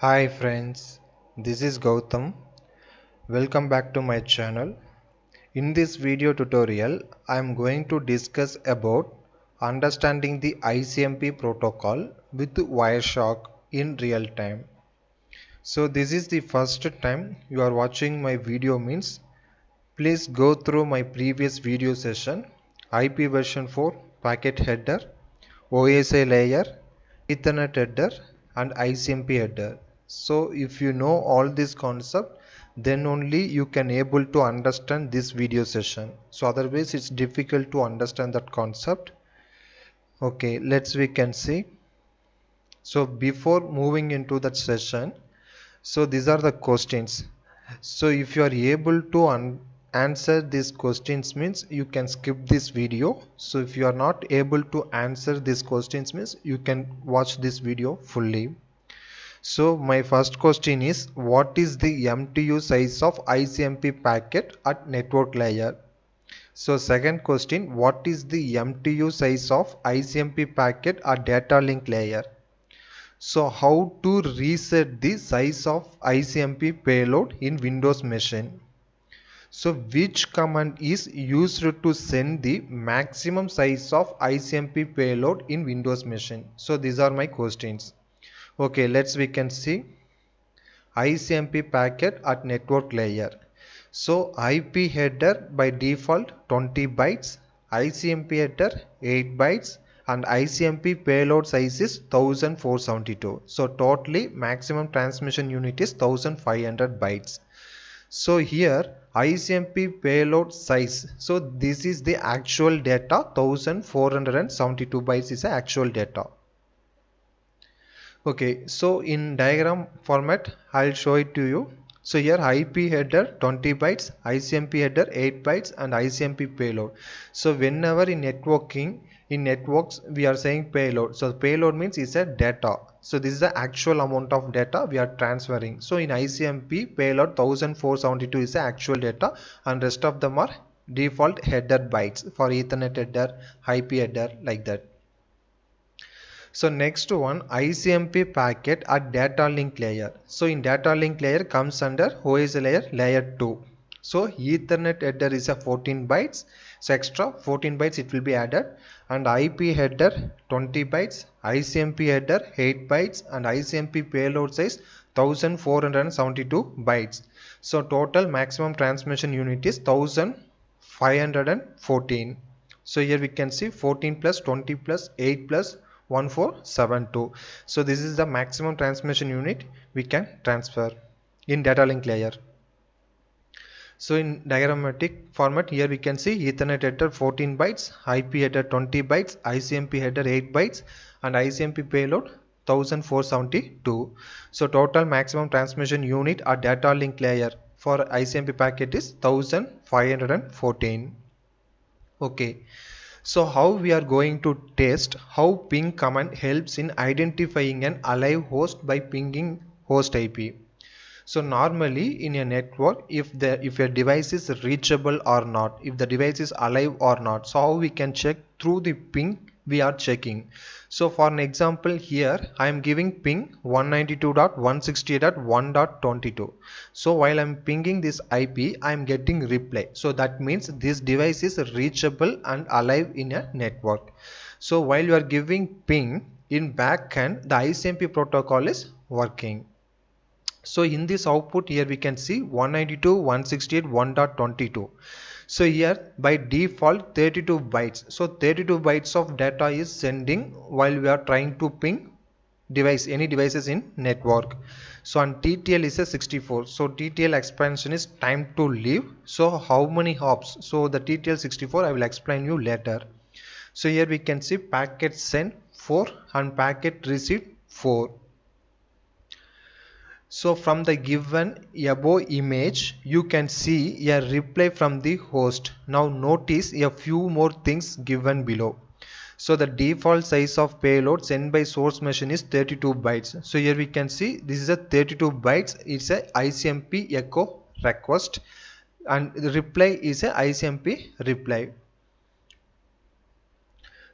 Hi friends, this is Gautam. Welcome back to my channel. In this video tutorial, I am going to discuss about understanding the ICMP protocol with Wireshark in real time. So this is the first time you are watching my video means please go through my previous video session, IP version 4, packet header, OSI layer, Ethernet header and ICMP header. So if you know all this concept, then only you can able to understand this video session. So otherwise it's difficult to understand that concept. Okay, we can see. So before moving into that session, so these are the questions. So if you are able to answer these questions means you can skip this video. So if you are not able to answer these questions means you can watch this video fully. So my first question is, what is the MTU size of ICMP packet at network layer? So second question, what is the MTU size of ICMP packet at data link layer? So how to reset the size of ICMP payload in Windows machine? So which command is used to send the maximum size of ICMP payload in Windows machine? So these are my questions. Okay, we can see ICMP packet at network layer. So IP header by default 20 bytes, ICMP header 8 bytes and ICMP payload size is 1472. So totally maximum transmission unit is 1500 bytes. So here ICMP payload size. So this is the actual data, 1472 bytes is the actual data. Okay, so in diagram format I'll show it to you. So here IP header 20 bytes, ICMP header 8 bytes and ICMP payload. So whenever in networks we are saying payload. So payload means it's a data. So this is the actual amount of data we are transferring. So in ICMP payload 1472 is the actual data and rest of them are default header bytes for Ethernet header, IP header like that. So next one, ICMP packet at data link layer. So in data link layer comes under OS layer 2. So Ethernet header is a 14 bytes. So extra 14 bytes it will be added, and IP header 20 bytes, ICMP header 8 bytes and ICMP payload size 1472 bytes. So total maximum transmission unit is 1514. So here we can see 14 plus 20 plus 8 plus 1472. So this is the maximum transmission unit we can transfer in data link layer. So in diagrammatic format here we can see Ethernet header 14 bytes, IP header 20 bytes, ICMP header 8 bytes and ICMP payload 1472. So total maximum transmission unit at data link layer for ICMP packet is 1514. Okay. So how we are going to test how ping command helps in identifying an alive host by pinging host IP. So normally in a network, if a device is reachable or not, if the device is alive or not, so how we can check through the ping we are checking. So for an example here I am giving ping 192.168.1.22. So while I am pinging this IP I am getting reply. So that means this device is reachable and alive in a network. So while you are giving ping, in backend the ICMP protocol is working. So in this output here we can see 192.168.1.22. So here by default 32 bytes. So 32 bytes of data is sending while we are trying to ping any devices in network. So and TTL is a 64. So TTL expansion is time to leave. So how many hops? So the TTL 64 I will explain you later. So here we can see packet sent 4 and packet received 4. So from the given above image you can see a reply from the host. Now notice a few more things given below. So the default size of payload sent by source machine is 32 bytes. So here we can see this is a 32 bytes. It's a ICMP echo request and the reply is a ICMP reply.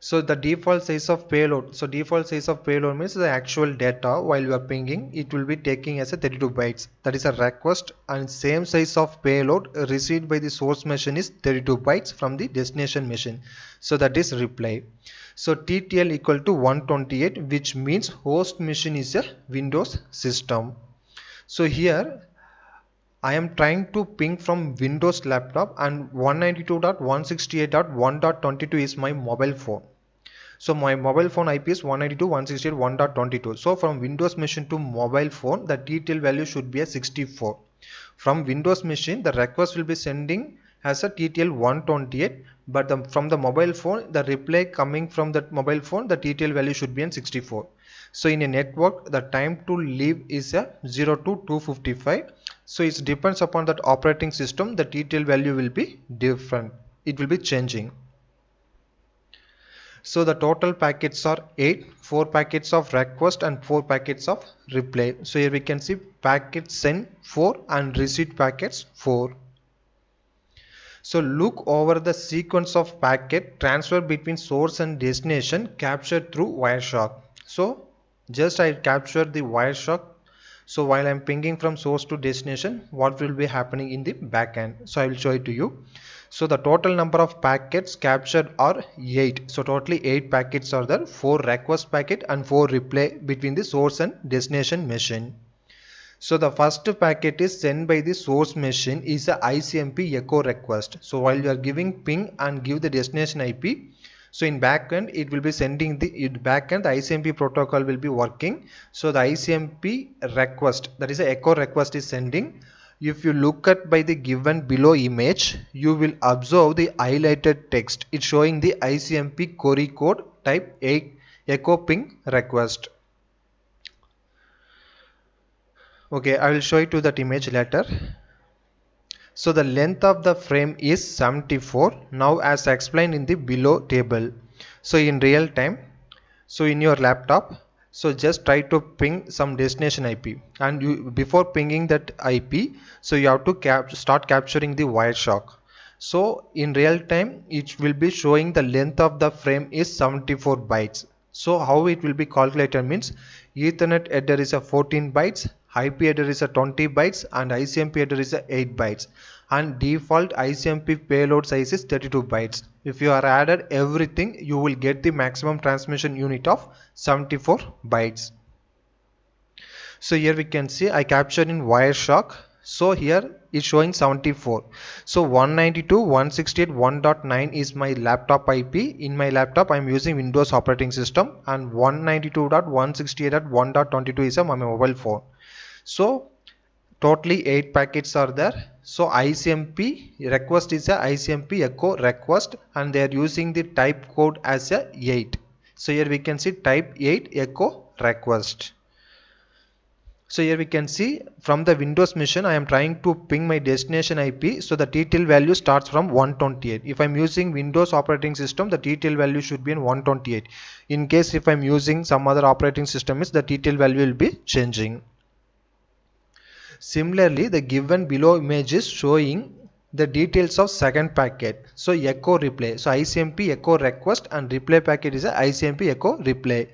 So the default size of payload, so default size of payload means the actual data while you are pinging, it will be taking as a 32 bytes. That is a request, and same size of payload received by the source machine is 32 bytes from the destination machine. So that is reply. So TTL equal to 128, which means host machine is a Windows system. So here I am trying to ping from Windows laptop, and 192.168.1.22 is my mobile phone. So my mobile phone IP is 192.168.1.22. So from Windows machine to mobile phone, the TTL value should be a 64. From Windows machine, the request will be sending as a TTL 128, but from the mobile phone, the reply coming from that mobile phone, the TTL value should be in 64. So in a network, the time to leave is a 0 to 255. So it depends upon that operating system, the TTL value will be different. It will be changing. So the total packets are 8, 4 packets of request and 4 packets of reply. So here we can see packet send 4 and receive packets 4. So look over the sequence of packet transfer between source and destination captured through Wireshark. So just I capture the Wireshark. So while I am pinging from source to destination, what will be happening in the backend? So I will show it to you. So the total number of packets captured are 8. So totally 8 packets are there, 4 request packet and 4 reply between the source and destination machine. So the first packet is sent by the source machine is a ICMP echo request. So while you are giving ping and give the destination IP, so in backend it will be sending the backend, the ICMP protocol will be working. So the ICMP request, that is a echo request, is sending. If you look at by the given below image, you will observe the highlighted text. It's showing the ICMP query code type 8 echo ping request. Okay, I will show you to that image later. So the length of the frame is 74. Now as explained in the below table. So in real time, so in your laptop, so just try to ping some destination IP, and you before pinging that IP, so you have to start capturing the Wireshark. So in real time it will be showing the length of the frame is 74 bytes. So how it will be calculated means Ethernet header is a 14 bytes, IP header is a 20 bytes, and ICMP header is a 8 bytes, and default ICMP payload size is 32 bytes. If you are added everything, you will get the maximum transmission unit of 74 bytes. So here we can see I captured in Wireshark. So here it's showing 74. So 192.168.1.9 is my laptop IP. In my laptop I am using Windows operating system, and 192.168.1.22 is my mobile phone. So totally 8 packets are there. So ICMP request is a ICMP echo request, and they are using the type code as a 8. So here we can see type 8 echo request. So here we can see from the Windows machine I am trying to ping my destination IP. So the TTL value starts from 128. If I am using Windows operating system, the TTL value should be in 128. In case if I am using some other operating system, the TTL value will be changing. Similarly, the given below image is showing the details of second packet. So echo reply. So ICMP echo request and reply packet is a ICMP echo reply.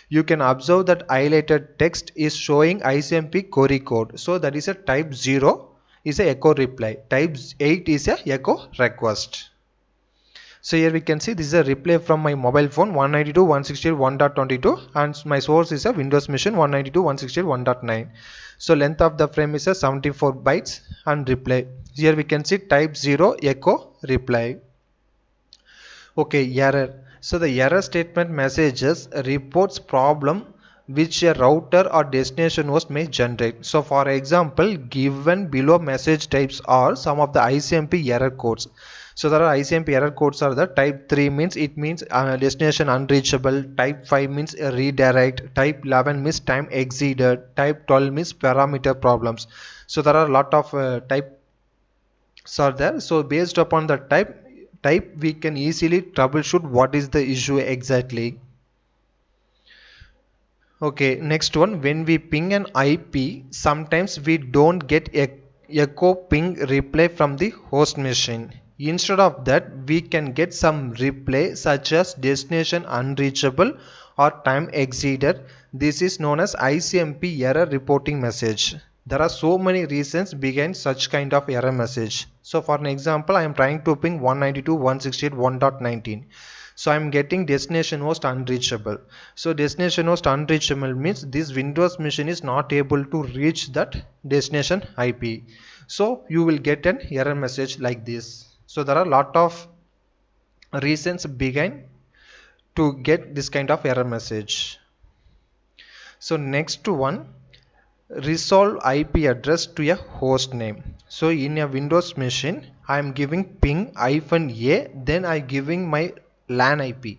You can observe that highlighted text is showing ICMP query code. So that is a type 0 is a echo reply. Type 8 is a echo request. So here we can see this is a reply from my mobile phone 192.168.1.22, and my source is a Windows machine 192.168.1.9. So length of the frame is a 74 bytes and reply. Here we can see type 0 echo reply. Okay, error. So the error statement messages reports problem which a router or destination host may generate. So for example, given below message types are some of the ICMP error codes. So there are ICMP error codes are the type 3 means it means destination unreachable, type 5 means redirect, type 11 means time exceeded, type 12 means parameter problems. So there are a lot of types are there. So based upon the type we can easily troubleshoot what is the issue exactly. Okay, next one, when we ping an IP, sometimes we don't get a echo ping reply from the host machine. Instead of that, we can get some reply such as destination unreachable or time exceeded. This is known as ICMP error reporting message. There are so many reasons behind such kind of error message. So for an example, I am trying to ping 192.168.1.19. So I am getting destination host unreachable. So destination host unreachable means this Windows machine is not able to reach that destination IP. So you will get an error message like this. So there are a lot of reasons behind to get this kind of error message. So next one, resolve IP address to a host name. So in a Windows machine, I am giving ping -a, then I giving my LAN IP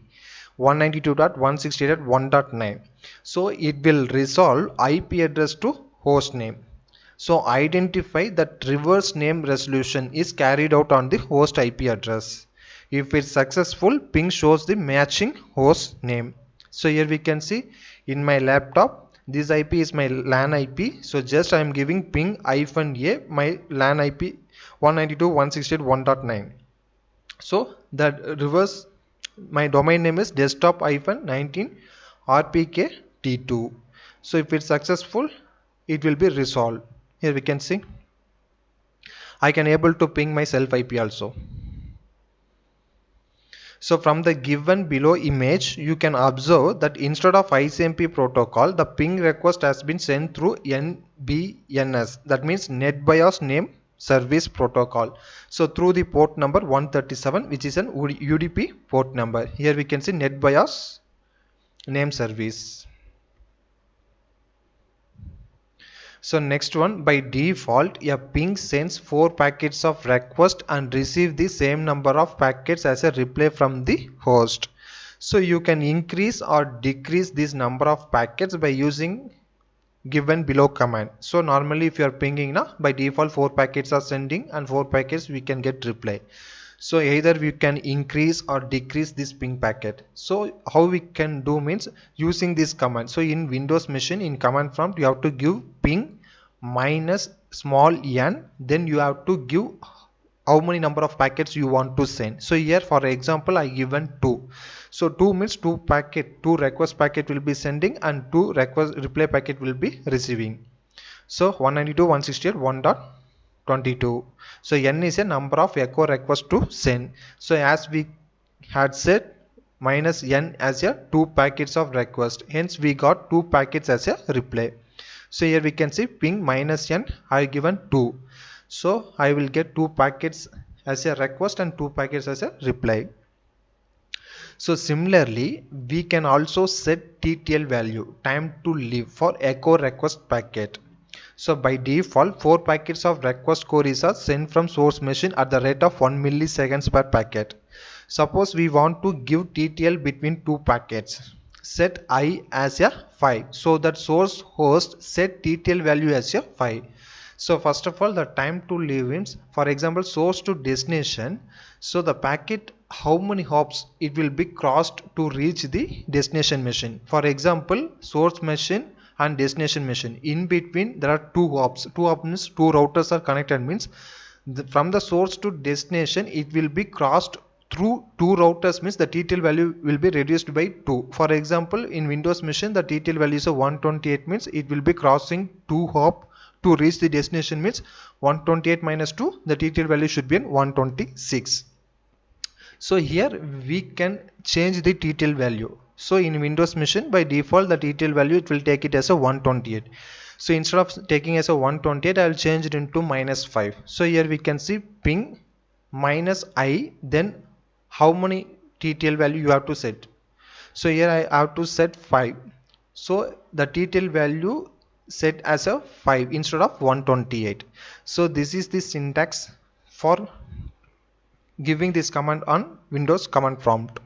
192.168.1.9. So it will resolve IP address to host name. So identify that reverse name resolution is carried out on the host IP address. If it's successful, ping shows the matching host name. So here we can see in my laptop, this IP is my LAN IP. So just I am giving ping -a, my LAN IP 192.168.1.9. So that reverse, my domain name is desktop-19 rpkt2. So if it's successful, it will be resolved. Here we can see I can able to ping my self IP also. So from the given below image, you can observe that instead of ICMP protocol, the ping request has been sent through NBNS, that means NetBIOS Name Service Protocol. So through the port number 137, which is an UDP port number. Here we can see NetBIOS Name Service. So next one, by default a ping sends 4 packets of request and receive the same number of packets as a reply from the host. So you can increase or decrease this number of packets by using given below command. So normally if you are pinging now, by default 4 packets are sending and 4 packets we can get reply. So either we can increase or decrease this ping packet. So how we can do means using this command. So in Windows machine, in command prompt, you have to give ping -n, then you have to give how many number of packets you want to send. So here for example I given 2. So 2 means 2 request packet will be sending and 2 request reply packet will be receiving. So 192.168.1.22. So n is a number of echo requests to send. So as we had said, -n as a 2 packets of request, hence we got 2 packets as a reply. So here we can see ping -n, I have given 2. So I will get 2 packets as a request and 2 packets as a reply. So similarly, we can also set TTL value, time to live, for echo request packet. So by default 4 packets of request queries are sent from source machine at the rate of 1 milliseconds per packet. Suppose we want to give TTL between 2 packets. Set I as a 5. So that source host set TTL value as a 5. So first of all, the time to live means, for example, source to destination. So the packet, how many hops it will be crossed to reach the destination machine. For example, source machine and destination machine, in between there are 2 hops. 2 hops means 2 routers are connected, means from the source to destination it will be crossed through 2 routers, means the TTL value will be reduced by 2. For example, in Windows machine the TTL value is 128, means it will be crossing 2 hop to reach the destination, means 128 minus 2, the TTL value should be in 126. So here we can change the TTL value. So in Windows machine by default the TTL value it will take it as a 128. So instead of taking as a 128, I will change it into -5. So here we can see ping -i, then how many TTL value you have to set. So here I have to set 5. So the TTL value set as a 5 instead of 128. So this is the syntax for giving this command on Windows command prompt.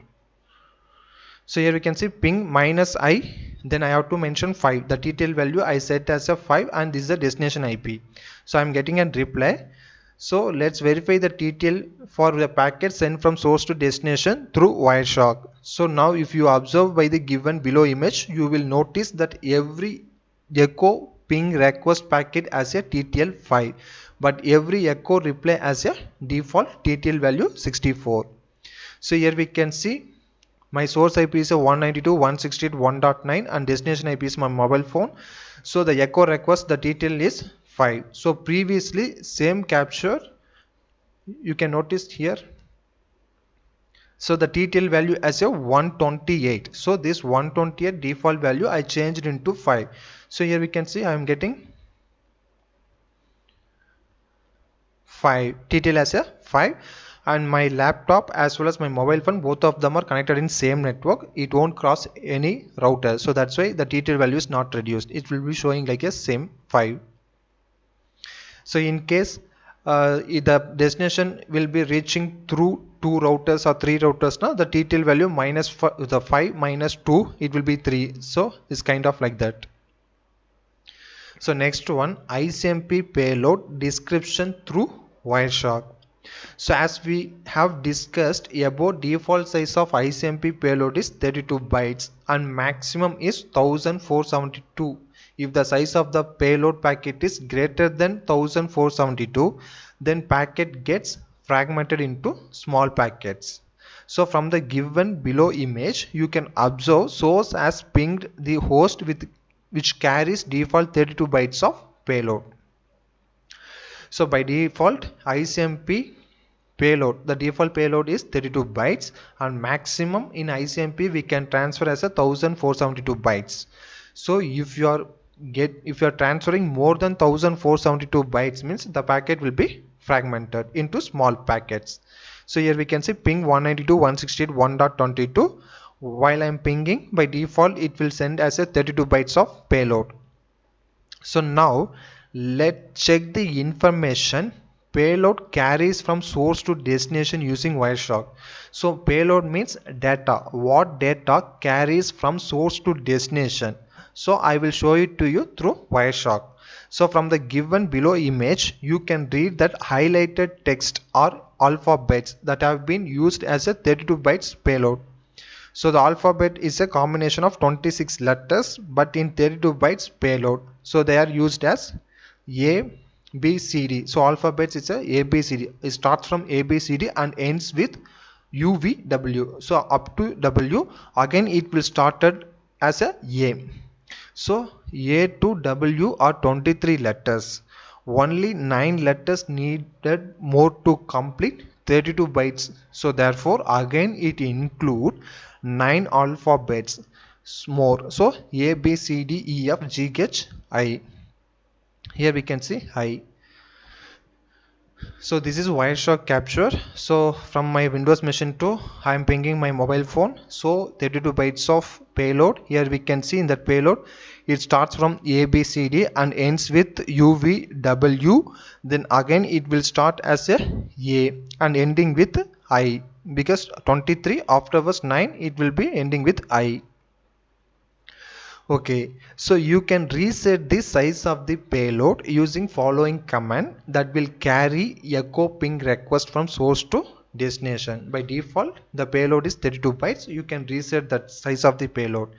So here we can see ping -i, then I have to mention 5. The TTL value I set as a 5 and this is the destination IP. So I am getting a reply. So let's verify the TTL for the packet sent from source to destination through Wireshark. So now if you observe by the given below image, you will notice that every echo ping request packet as a TTL 5, but every echo reply as a default TTL value 64. So here we can see my source IP is a 192.168.1.9 and destination IP is my mobile phone. So the echo request, the TTL is 5. So previously same capture, you can notice here. So the TTL value as a 128. So this 128 default value I changed into 5. So here we can see I am getting 5, TTL as a 5, and my laptop as well as my mobile phone, both of them are connected in same network. It won't cross any router, so that's why the TTL value is not reduced. It will be showing like a same 5. So in case the destination will be reaching through 2 routers or 3 routers, now the TTL value minus the 5 minus 2, it will be 3. So it's kind of like that. So next one, ICMP payload description through Wireshark. So as we have discussed above, default size of ICMP payload is 32 bytes and maximum is 1472. If the size of the payload packet is greater than 1472, then packet gets fragmented into small packets. So from the given below image, you can observe source has pinged the host which carries default 32 bytes of payload. So by default ICMP payload, the default payload is 32 bytes and maximum in ICMP we can transfer as a 1472 bytes. So if you are transferring more than 1472 bytes, means the packet will be fragmented into small packets. So here we can see ping 192.168.1.22. While I am pinging, by default it will send as a 32 bytes of payload. So now let's check the information payload carries from source to destination using Wireshark. So payload means data, what data carries from source to destination. So I will show it to you through Wireshark. So from the given below image, you can read that highlighted text are alphabets that have been used as a 32 bytes payload. So the alphabet is a combination of 26 letters but in 32 bytes payload. So they are used as A, B, C, D. So alphabets is a B, C, D. It starts from A, B, C, D and ends with U, V, W. So up to W, again it will started as a A. So A to W are 23 letters. Only 9 letters needed more to complete 32 bytes. So therefore again it include 9 alphabets more. So A, B, C, D, E, F, G, H, I. Here we can see I. So this is Wireshark Capture. So from my Windows machine to I am pinging my mobile phone. So 32 bytes of payload. Here we can see in that payload it starts from A, B, C, D and ends with U, V, W. Then again it will start as a and ending with I, because 23 afterwards 9 it will be ending with I. Okay, so you can reset the size of the payload using following command that will carry echo ping request from source to destination. By default the payload is 32 bytes. You can reset that size of the payload.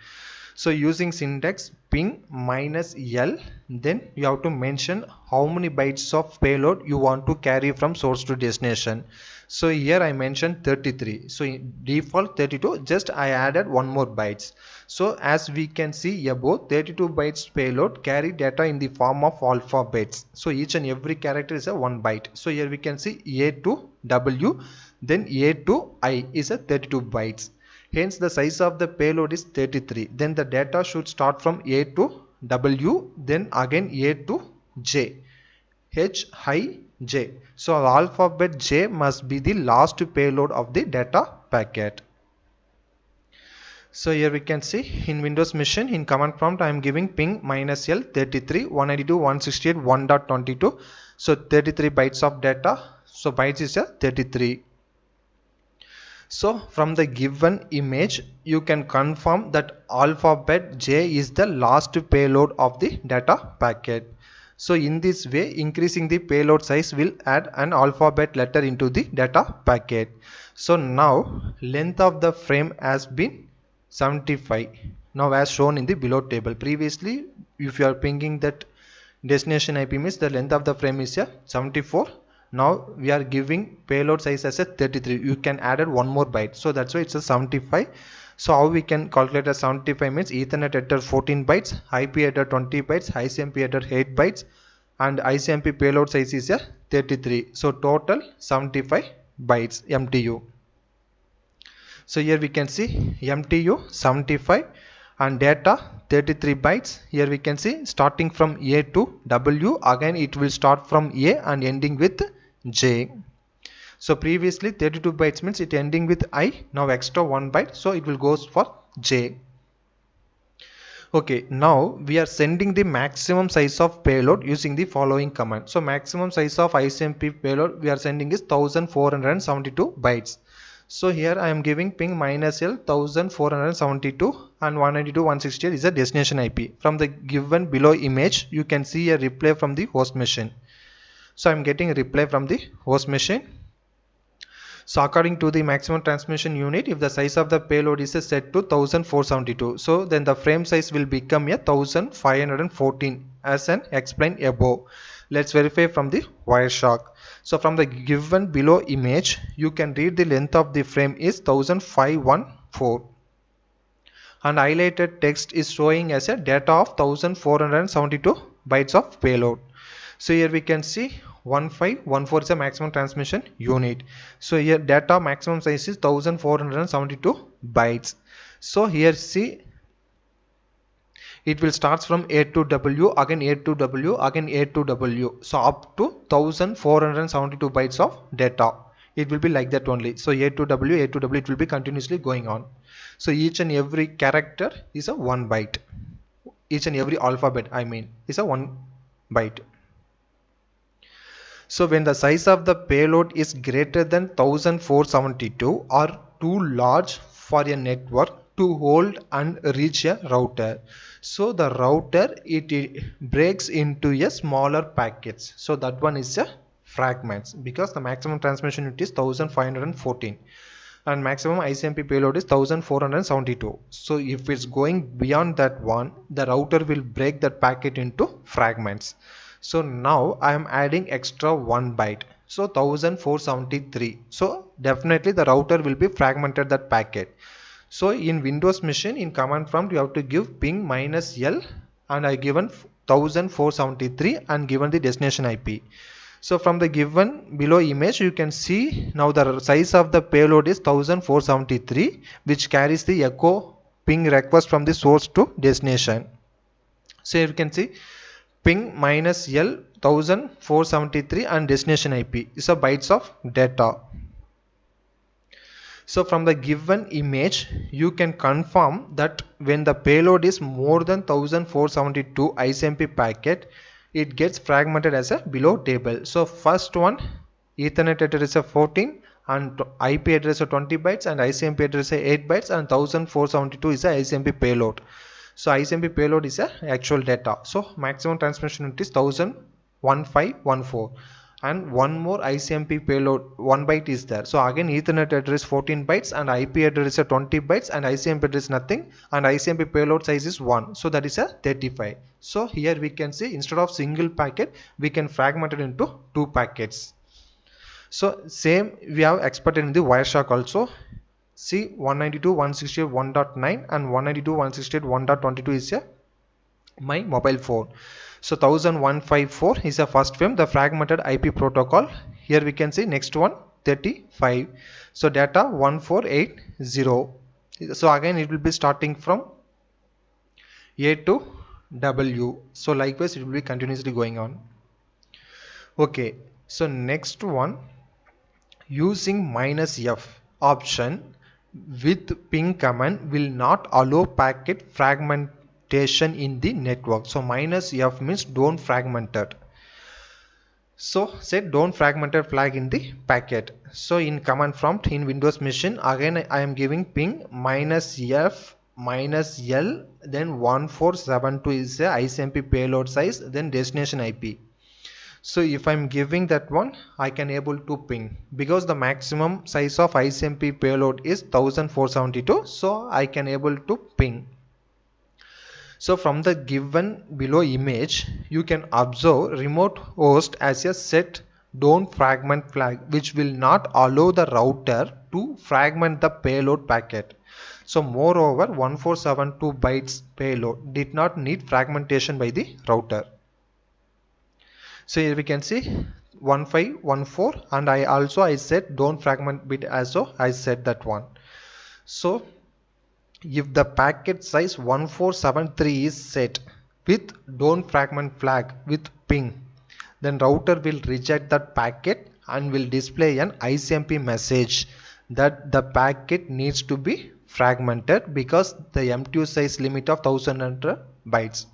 So using syntax ping minus L, then you have to mention how many bytes of payload you want to carry from source to destination. So here I mentioned 33. So in default 32, just I added one more bytes. So as we can see above, 32 bytes payload carry data in the form of alphabets. So each and every character is a 1 byte. So here we can see A to W, then A to I is a 32 bytes. Hence the size of the payload is 33. Then the data should start from A to W, then again A to J, H, I, J. So the alphabet J must be the last payload of the data packet. So here we can see in Windows machine in command prompt I am giving ping minus L 33 192.168.1.22. So 33 bytes of data. So bytes is a 33. So from the given image you can confirm that alphabet J is the last payload of the data packet. So in this way increasing the payload size will add an alphabet letter into the data packet. So now length of the frame has been 75 now as shown in the below table. Previously if you are pinging that destination IP means the length of the frame is 74. Now we are giving payload size as a 33. You can add one more byte, so that's why it's a 75. So how we can calculate a 75 means Ethernet header 14 bytes, IP header 20 bytes, ICMP header 8 bytes, and ICMP payload size is 33. So total 75 bytes MTU. So here we can see MTU 75 and data 33 bytes. Here we can see starting from A to W, again it will start from A and ending with J. So previously 32 bytes means it ending with I, now extra 1 byte, so it will goes for J. Okay, now we are sending the maximum size of payload using the following command. So maximum size of ICMP payload we are sending is 1472 bytes. So here I am giving ping minus L 1472 and 192.168 is a destination IP. From the given below image you can see a reply from the host machine. So I am getting a reply from the host machine. So according to the maximum transmission unit, if the size of the payload is set to 1472, so then the frame size will become 1514 as an explained above. Let's verify from the Wireshark. So from the given below image, you can read the length of the frame is 1514 and highlighted text is showing as a data of 1472 bytes of payload. So here we can see 1514 is a maximum transmission unit. So here data maximum size is 1472 bytes. So here see it will start from A to W, again A to W, again A to W. So up to 1472 bytes of data. It will be like that only. So A to W, A to W, it will be continuously going on. So each and every character is a 1 byte. Each and every alphabet is a 1 byte. So when the size of the payload is greater than 1472 or too large for a network to hold and reach a router, so the router it breaks into a smaller packets. So that one is a fragments, because the maximum transmission unit is 1514 and maximum ICMP payload is 1472. So if it's going beyond that one, the router will break that packet into fragments. So now I am adding extra 1 byte, so 1473. So definitely the router will be fragmented that packet. So in Windows machine, in command prompt you have to give ping minus L and I given 1473 and given the destination IP. So from the given below image you can see now the size of the payload is 1473, which carries the echo ping request from the source to destination. So you can see ping minus L 1473 and destination IP is a bytes of data. So from the given image you can confirm that when the payload is more than 1472 ICMP packet, it gets fragmented as a below table. So first one, Ethernet header is a 14 and IP address is 20 bytes and ICMP address is 8 bytes and 1472 is a ICMP payload. So ICMP payload is a actual data. So maximum transmission unit is 1514 and one more ICMP payload 1 byte is there. So again Ethernet address 14 bytes and IP address is 20 bytes and ICMP address nothing and ICMP payload size is 1. So that is a 35. So here we can see instead of single packet we can fragment it into 2 packets. So same we have expected in the Wireshark also. See 192.168.1.9 and 192.168.1.22 is my mobile phone. So 1154 is the first frame, the fragmented IP protocol. Here we can see next one 35. So data 1480. So again it will be starting from A to W. So likewise it will be continuously going on. Okay, so next one, using minus F option with ping command will not allow packet fragmentation in the network. So minus F means don't fragment it. So set don't fragmented flag in the packet. So in command prompt in Windows machine again I am giving ping minus F minus L, then 1472 is the ICMP payload size, then destination IP. So if I'm giving that one, I can able to ping because the maximum size of ICMP payload is 1472. So I can able to ping. So from the given below image, you can observe remote host as a set don't fragment flag, which will not allow the router to fragment the payload packet. So moreover, 1472 bytes payload did not need fragmentation by the router. So here we can see 1514, and I said don't fragment bit as well. I said that one. So if the packet size 1473 is set with don't fragment flag with ping, then router will reject that packet and will display an ICMP message that the packet needs to be fragmented because the MTU size limit of 1100 bytes.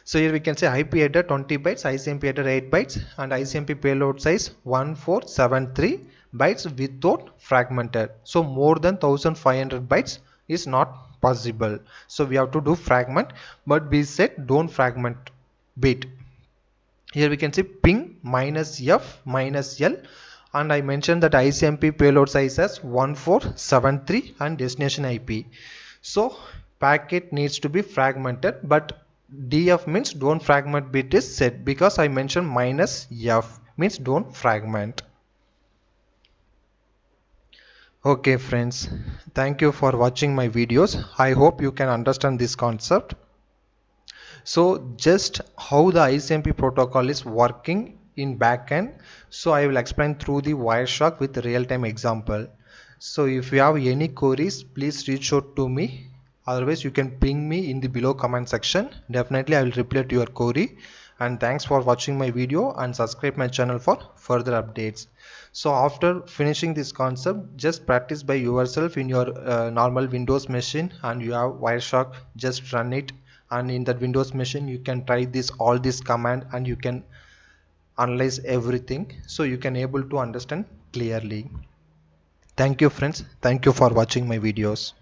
So here we can say IP header 20 bytes, ICMP header 8 bytes, and ICMP payload size 1473 bytes without fragmented. So more than 1500 bytes is not possible. So we have to do fragment, but we said don't fragment bit. Here we can see ping -F -L, and I mentioned that ICMP payload size as 1473 and destination IP. So packet needs to be fragmented, but DF means don't fragment bit is set because I mentioned -F means don't fragment. Okay friends, thank you for watching my videos. I hope you can understand this concept. So just how the ICMP protocol is working in backend, so I will explain through the Wireshark with real-time example. So if you have any queries, please reach out to me. Otherwise you can ping me in the below comment section. Definitely I will reply to your query. And thanks for watching my video, and subscribe my channel for further updates. So after finishing this concept, just practice by yourself in your normal Windows machine, and you have Wireshark, just run it, and in that Windows machine you can try all this command and you can analyze everything, so you can able to understand clearly. Thank you friends, thank you for watching my videos.